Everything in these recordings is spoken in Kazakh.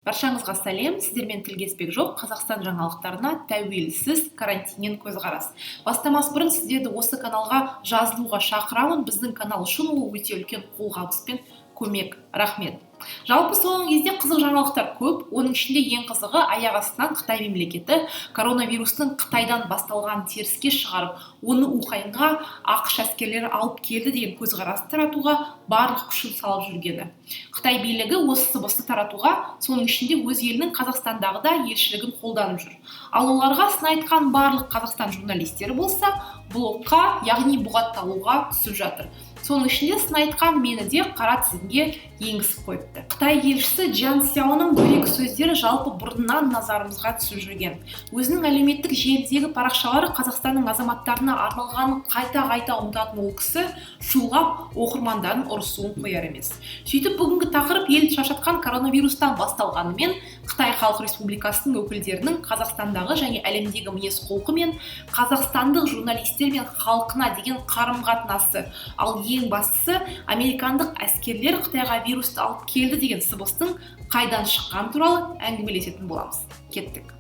Баршаңызға сәлем, сіздермен тілдеспек жоқ, Қазақстан жаңалықтарына тәуелсіз карантиннен көзқарас. Бастамас бұрын сіздерді осы каналға жазылуға шақырамын. Біздің канал үшін ол өте үлкен қолғабыс пен көмек. Рахмет. Жалпы соңғы кезде қызық жаңалықтар көп. Оның ішінде ең қызығы аяқ астынан Қытай мемлекеті коронавирустың Қытайдан басталған теріске шығарып, оны Уханьға ақш әскерлері алып келді деген көзқарас таратуға барлық күшін салып жүргені. Қытай билігі осы сыбысты таратуға, соның ішінде өз елінің Қазақстандағы да елшілігін қолданып жүр. Ал оларға сын айтқан барлық Қазақстан журналистері болса, блокқа, яғни бұғатталуға түсіп жатыр. Соның ішінде сын айтқан мені де қара тізімге енгізіп қойыпты. Қытай елшісі Джан Сяоның дөрекі сөздері жалпы бұрыннан назарымызға түсіп жүрген. Өзінің әлеуметтік желідегі парақшалары Қазақстанның азаматтарына арналғанын қайта ұмытатын ол кісі шулап оқырмандарын ұрысуын қояр емес. Сөйтіп бүгінгі тақырып ел шаршатқан коронавирустан басталғанымен Қытай Халық Республикасының өкілдерінің Қазақстандағы және әлемдегі мінез-құлқы мен қазақстандық журналистер мен халқына деген қарым-қатынасы, ал ең бастысы американдық әскерлер Қытайға вирусты алып келді деген сыбыстың қайдан шыққан туралы әңгімелесетін боламыз. Кеттік.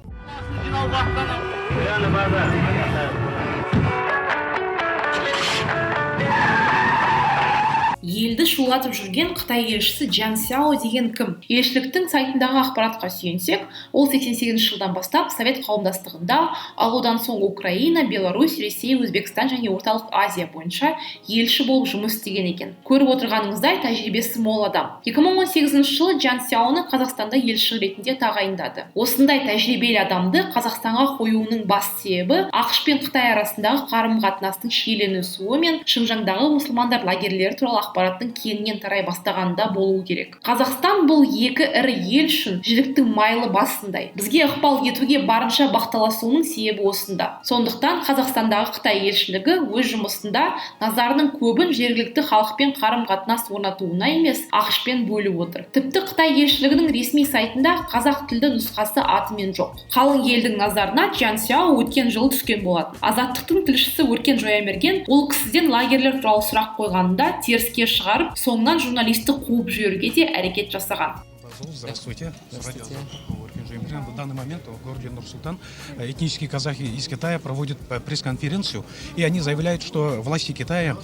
Елді шулатып жүрген Қытай елшісі Джан Сяо деген кім? Елшіліктің сайтындағы ақпаратқа сүйенсек, ол 88 жылдан бастап Совет қауымдастығында, ал одан соң Украина, Беларусь, Ресей, Өзбекстан және Орталық Азия бойынша елші болып жұмыс істеген екен. Көріп отырғаныңыздай тәжірибесі мол адам. 2018 жылы Джан Сяоны Қазақстанда елші ретінде тағайындады. Осындай тәжірибелі адамды Қазақстанға қоюының басты себебі ақш пен Қытай арасындағы қарым-қатынастың шиеленісуі мен Шыңжаңдағы мұсылмандар лагерлері туралы ақпараттың кеңінен тарай бастағанда болуы керек. Қазақстан бұл екі ірі ел үшін жіліктің майлы басындай. Бізге ықпал етуге барынша бақталасуының себебі осында. Сондықтан Қазақстандағы Қытай елшілігі өз жұмысында назарының көбін жергілікті халықпен қарым-қатынас орнатуына емес, ақшпен бөліп отыр. Тіпті Қытай елшілігінің ресми сайтында қазақ тілді нұсқасы атымен жоқ. Қалың елдің назарына Джан Сяо өткен жылы түскен болатын. Азаттықтың тілшісі Өркен Жоямерген ол кісіден лагерлер туралы сұрақ қойғанында теріске шығарып, соңынан журналисті қуып жіберуге де әрекет жасаған. Здравствуйте. В данный момент в городе Нур-Султан этнические казахи из Китая проводят пресс-конференцию, и они заявляют, что власти Китая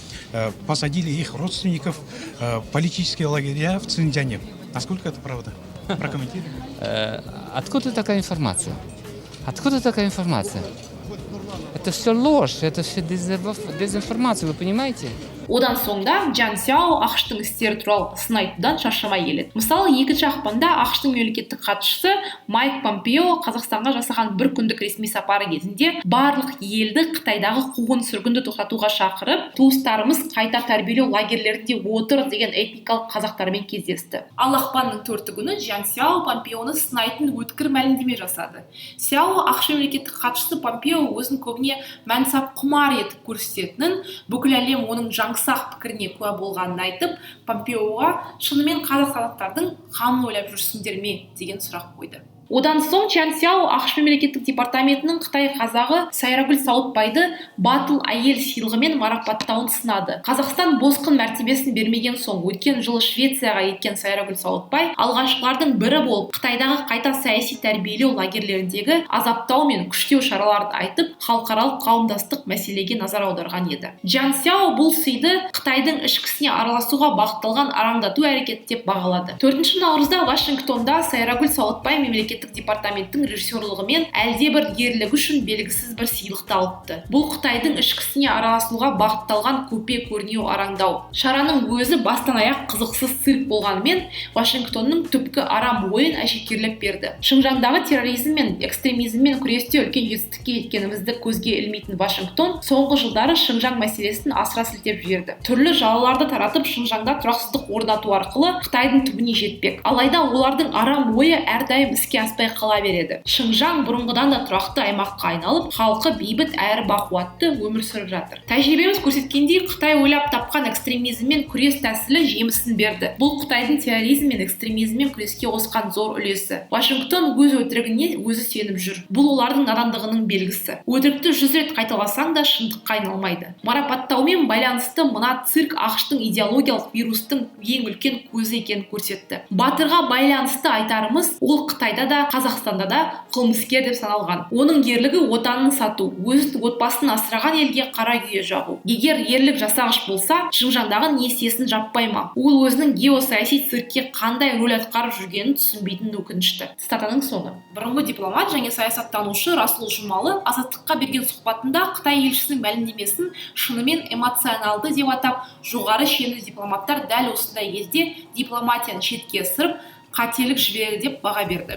посадили их родственников в политические лагеря в Цзиньцзяне. Насколько это правда? Прокомментируйте. Откуда такая информация? Откуда такая информация? Это все ложь, это все дезинформация, вы понимаете? Одан соңда Джан Сяо ақштың істері туралы сын айтудан шаршамай келеді. Мысалы, 2 ақпанда ақштың мемлекеттік хатшысы Майк Помпео Қазақстанға жасаған бір күндік ресми сапары кезінде барлық елді Қытайдағы қуғын-сүргінді тоқтатуға шақырып, туыстарымыз қайта тәрбиелеу лагерлерінде отыр деген этникалық қазақтармен кездесті. Ал ақпанның 4 күні Джан Сяо Помпеоны сынайтын өткір мәлімдеме жасады. Сяо ақш мемлекеттік хатшысы Помпео өзін көбіне мәнсап құмар етіп көрсететінін, бүкіл әлем оның сақ пікіріне куә болғанын айтып, Помпеоға шынымен қазақстандықтардың қамын ойлап жүрсіңдер ме деген сұрақ қойды. Одан соң Джан Сяо ақш мемлекеттік департаментінің Қытай қазағы Сайрагүл Сауытбайды батыл әйел сыйлығымен марапаттауын сынады. Қазақстан босқын мәртебесін бермеген соң өткен жылы Швецияға кеткен Сайрагүл Сауытбай алғашқылардың бірі болып Қытайдағы қайта саяси тәрбиелеу лагерлеріндегі азаптау мен күштеу шараларды айтып, халықаралық қауымдастық мәселеге назар аударған еді. Джан Сяо бұл сыйды Қытайдың ішкісіне араласуға бағытталған араңдату әрекет деп бағалады. 4 наурызда Вашингтонда Сайрагүл Сауытбай мемлекеттік департаменттің режиссерлығымен әлдебір ерлігі үшін белгісіз бір сыйлықты алыпты. Бұл Қытайдың ішкісіне араласуға бағытталған көпе-көрнеу араңдау. Шараның өзі бастан аяқ қызықсыз цирк болғанымен, Вашингтонның түпкі арам ойын әшекерлеп берді. Шыңжаңдағы терроризм мен экстремизммен күресте үлкен жетістікке жеткенімізді көзге ілмейтін Вашингтон соңғы жылдары Шыңжаң мәселесін асыра сілтеп жіберді. Түрлі жалаларды таратып, Шыңжаңда тұрақсыздық орнату арқылы Қытайдың түбіне жетпек. Алайда олардың арам ойы әрдайым іске аспай қала береді. Шыңжаң бұрынғыдан да тұрақты аймаққа айналып, халқы бейбіт әрі бақуатты өмір сүріп жатыр. Тәжірибеміз көрсеткендей, Қытай ойлап тапқан экстремизммен күрес тәсілі жемісін берді. Бұл Қытайдың терроризм мен экстремизммен күреске қосқан зор үлесі. Вашингтон өз өтірігіне өзі сеніп жүр. Бұл олардың надандығының белгісі. Өтірікті 100 рет қайталасаң да шындыққа айналмайды. Марапаттаумен байланысты мына цирк ақштың идеологиялық вирустың ең үлкен көзі екенін көрсетті. Батырға байланысты айтарымыз, ол Қытайда да, Қазақстанда да қылмыскер деп саналған. Оның ерлігі отанын сату, өз отбасын асыраған елге қара күйе жағу. Егер ерлік жасағыш болса, Шыңжаңдағы несиесін жаппай ма? Ол өзінің геосаяси циркке қандай рөл атқарып жүргенін түсінбейтін өкінішті. Цитатаның соңы. Бұрынғы дипломат және саясаттанушы Расул Жұмалы Азаттыққа берген сұхбатында Қытай елшісінің мәлімдемесін шынымен эмоционалды деп атап, жоғары шенді дипломаттар дәл осындай кезде дипломатияны шетке ысырып, қателік жіберді деп баға берді.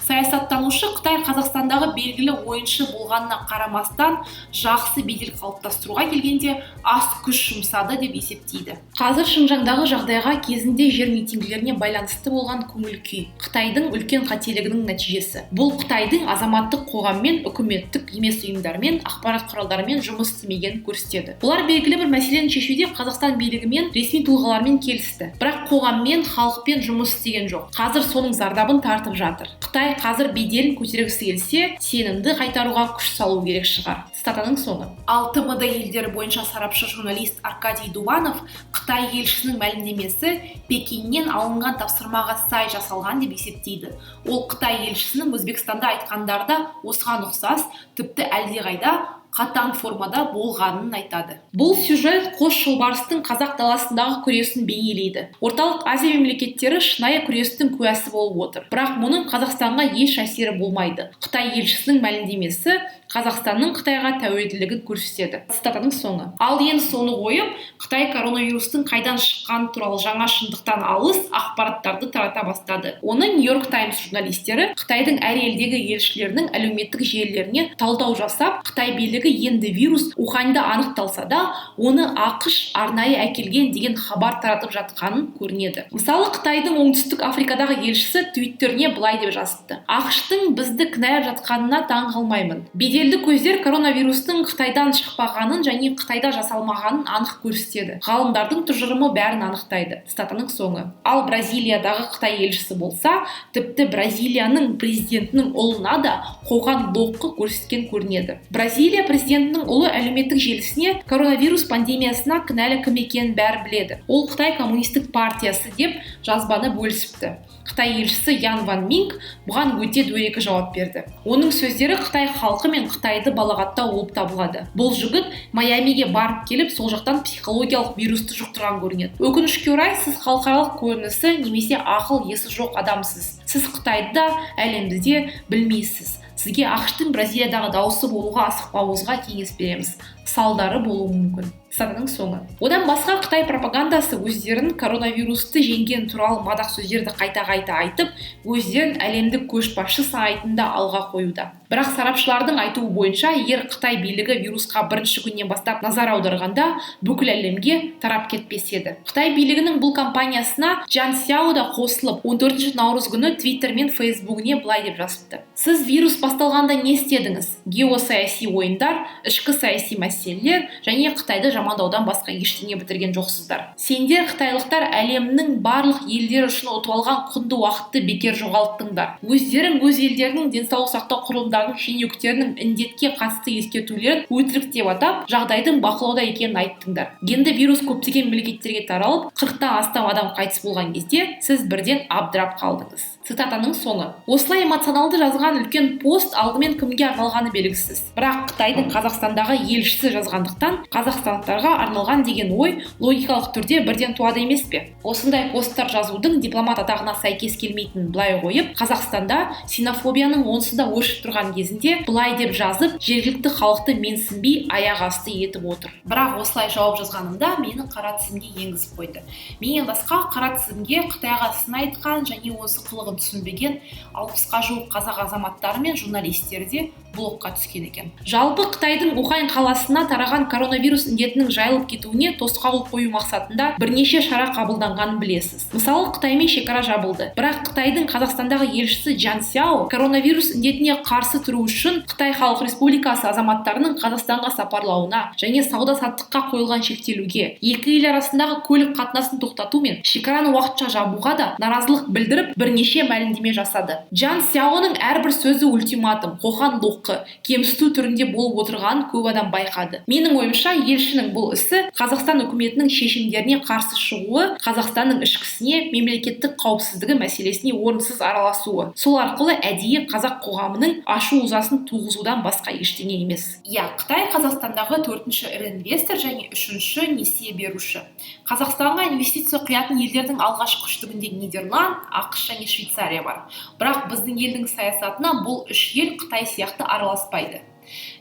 Саясаттанушы Қытай Қазақстандағы белгілі ойыншы болғанына қарамастан жақсы бедел қалыптастыруға келгенде аз күш жұмсады деп есептейді. Қазір Шыңжаңдағы жағдайға кезінде жер митингілеріне байланысты болған көңіл күй Қытайдың үлкен қателігінің нәтижесі. Бұл Қытайдың азаматтық қоғаммен, үкіметтік емес ұйымдармен, ақпарат құралдарымен жұмыс істемегенін көрсетеді. Олар белгілі бір мәселені шешуде Қазақстан билігімен, ресми тұлғалармен келісті, бірақ қоғаммен, халықпен жұмыс істеген жоқ. Қазір соның зардабын тартып жатыр. Қытай қазір беделін көтергісі келсе, сенімді қайтаруға күш салу керек шығар. Цитатаның соңы. Ал ТМД елдері бойынша сарапшы журналист Аркадий Дуванов Қытай елшісінің мәлімдемесі Пекиннен алынған тапсырмаға сай жасалған деп есептейді. Ол Қытай елшісінің Өзбекстанда айтқандарда осыған ұқсас, тіпті әлдеқайда қатаң формада болғанын айтады. Бұл сюжет қос жолбарыстың қазақ даласындағы күресін бейнелейді. Орталық Азия мемлекеттері шынайы күрестің куәсі болып отыр. Бірақ мұның Қазақстанға еш әсері болмайды. Қытай елшісінің мәлімдемесі Қазақстанның Қытайға тәуелділігін көрсетеді. Цитатаның соңы. Ал енді соны қойып, Қытай коронавирустың қайдан шыққаны туралы жаңа шындықтан алыс ақпараттарды тарата бастады. Оны Нью-Йорк Таймс журналистері Қытайдың әр елдегі елшілерінің әлеуметтік желілеріне талдау жасап, Қытай билігі енді вирус Уханьда анықталса да, оны ақш арнайы әкелген деген хабар таратып жатқанын көрінеді. Мысалы, Қытайдың оңтүстік Африкадағы елшісі Твиттеріне былай деп жазыпты: ақштың бізді кінәлап жатқанына таң қалмаймын. Беделді көздер коронавирустың Қытайдан шықпағанын және Қытайда жасалмағанын анық көрсетеді. Ғалымдардың тұжырымы бәрін анықтайды. Цитатаның соңы. Ал Бразилиядағы Қытай елшісі болса, тіпті Бразилияның президентінің ұлына да қоқан-лоққы көрсеткен көрінеді. Бразилия президентінің ұлы әлеуметтік желісіне коронавирус пандемиясына кінәлі кім екенін бәрі біледі. Ол Қытай коммунистік партиясы деп жазбаны бөлісіпті. Қытай елшісі Ян Ван Минг бұған өте дөрекі жауап берді. Оның сөздері Қытай халқы мен Қытайды балағаттау болып табылады. Бұл жігіт Майамиге барып келіп, сол жақтан психологиялық вирусты жұқтырған көрінеді. Өкінішке орай, сіз халықаралық көрінісі немесе ақыл есі жоқ адамсыз. Сіз Қытайды да, әлемді де білмейсіз. Сізге ақштың Бразилиядағы дауысы болуға асықпауыңызға кеңес береміз. Салдары болуы мүмкін. Цитатаның соңы. Одан басқа Қытай пропагандасы өздерін коронавирусты жеңген туралы мадақ сөздерді қайта-қайта айтып, өздерін әлемдік көшбасшы санайтында алға қоюда. Бірақ сарапшылардың айтуы бойынша, егер Қытай билігі вирусқа бірінші күннен бастап назар аударғанда, бүкіл әлемге тарап кетпес еді. Қытай билігінің бұл кампаниясына Джан Сяо да қосылып, 14 наурыз күні Твиттер мен Фейсбугіне былай деп жазыпты: сіз вирус басталғанда не істедіңіз? Геосаяси ойындар, ішкі саяси мәселелер және Қытайды жамандаудан басқа ештеңе бітірген жоқсыздар. Сендер қытайлықтар әлемнің барлық елдері үшін ұтып алған құнды уақытты бекер жоғалттыңдар. Өздерің өз елдерінің денсаулық сақтау құрылымдарының шенеуніктерінің індетке қатысты ескертулерін өтірік деп атап, жағдайдың бақылауда екенін айттыңдар. Енді вирус көптеген мемлекеттерге таралып, 40-тан астам адам қайтыс болған кезде сіз бірден абдырап қалдыңыз. Цитатаның соңы. Осылай эмоционалды жазған үлкен пост алдымен кімге арналғаны белгісіз. Бірақ Қытайдың Қазақстандағы елшісі жазғандықтан қазақстандықтарға арналған деген ой логикалық түрде бірден туады емес пе? Осындай посттар жазудың дипломат атағына сәйкес келмейтінін былай қойып, Қазақстанда синофобияның онсыз да өршіп тұрған кезінде былай деп жазып, жергілікті халықты менсінбей аяқ асты етіп отыр. Бірақ осылай жауап жазғанымда мені қара тізімге енгізіп қойды. Менен басқа қара тізімге Қытайға сын айтқан және осы қылығын түсінбеген 60-қа жуық қазақ азаматтары мен журналистері де блокқа түскен екен. Жалпы Қытайдың Ухань қаласына тараған коронавирус індетінің жайылып кетуіне тосқауыл қою мақсатында бірнеше шара қабылданғанын білесіз. Мысалы, Қытаймен шекара жабылды. Бірақ Қытайдың Қазақстандағы елшісі Джан Сяо коронавирус індетіне қарсы тұру үшін Қытай Халық Республикасы азаматтарының Қазақстанға сапарлауына және сауда-саттыққа қойылған шектелуге, екі ел арасындағы көлік қатынасын тоқтату мен шекараны уақытша жабуға да наразылық білдіріп, бірнеше мәлімдеме жасады. Джан Сяоның әрбір сөзі ультиматум, қоқан-лоққы, кемсіту түрінде болып отырғанын көп адам байқады. Менің ойымша, елшінің бұл ісі Қазақстан үкіметінің шешімдеріне қарсы шығуы, Қазақстанның ішкісіне, мемлекеттік қауіпсіздігі мәселесіне орынсыз араласуы. Сол арқылы әдейі қазақ қоғамының ашу-ызасын туғызудан басқа ештеңе емес. Қытай Қазақстандағы 4-ші ірі инвестор және 3-ші несие беруші. Қазақстанға инвестиция құятын елдердің алғашқы үштігінде Нидерланд, ақш және Швейцария бар. Бірақ біздің елдің саясатына бұл үш ел Қытай сияқты араласпайды.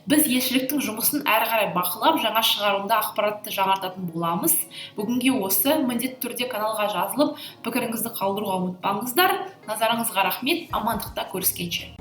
Біз елшіліктің жұмысын әрі қарай бақылап, жаңа шығарылымда ақпаратты жаңартатын боламыз. Бүгінге осы, міндетті түрде каналға жазылып, пікіріңізді қалдыруға ұмытпаңыздар. Назарыңызға рахмет, амандықта көріскенше.